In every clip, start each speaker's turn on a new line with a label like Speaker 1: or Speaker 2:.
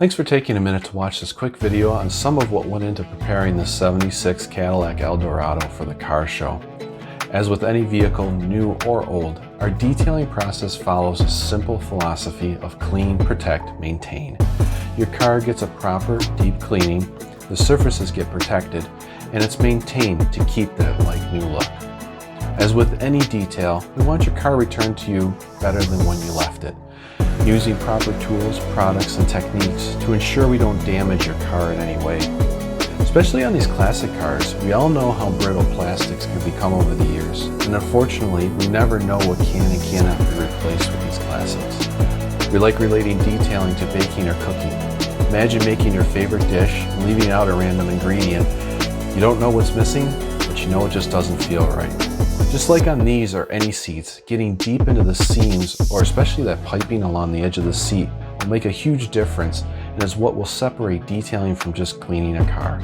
Speaker 1: Thanks for taking a minute to watch this quick video on some of what went into preparing the '76 Cadillac Dorado for the car show. As with any vehicle, new or old, our detailing process follows a simple philosophy of clean, protect, maintain. Your car gets a proper, deep cleaning, the surfaces get protected, and it's maintained to keep that like-new look. As with any detail, we want your car returned to you better than when you left it, using proper tools, products, and techniques to ensure we don't damage your car in any way. Especially on these classic cars, we all know how brittle plastics can become over the years, and unfortunately, we never know what can and cannot be replaced with these classics. We like relating detailing to baking or cooking. Imagine making your favorite dish and leaving out a random ingredient. You don't know what's missing, but you know it just doesn't feel right. Just like on these or any seats, getting deep into the seams, or especially that piping along the edge of the seat, will make a huge difference and is what will separate detailing from just cleaning a car.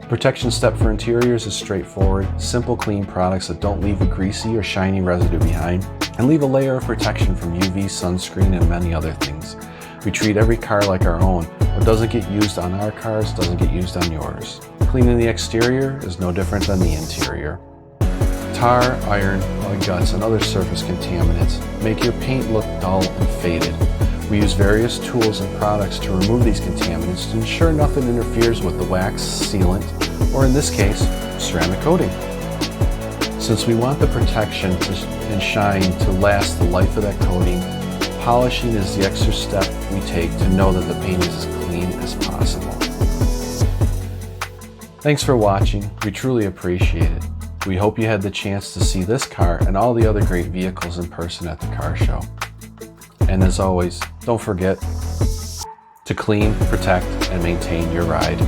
Speaker 1: The protection step for interiors is straightforward: simple, clean products that don't leave a greasy or shiny residue behind, and leave a layer of protection from UV, sunscreen, and many other things. We treat every car like our own. What doesn't get used on our cars doesn't get used on yours. Cleaning the exterior is no different than the interior. Tar, iron, mud guts, and other surface contaminants make your paint look dull and faded. We use various tools and products to remove these contaminants to ensure nothing interferes with the wax, sealant, or in this case, ceramic coating. Since we want the protection and shine to last the life of that coating, polishing is the extra step we take to know that the paint is as clean as possible. Thanks for watching. We truly appreciate it. We hope you had the chance to see this car and all the other great vehicles in person at the car show. And as always, don't forget to clean, protect, and maintain your ride.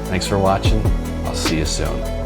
Speaker 1: Thanks for watching. I'll see you soon.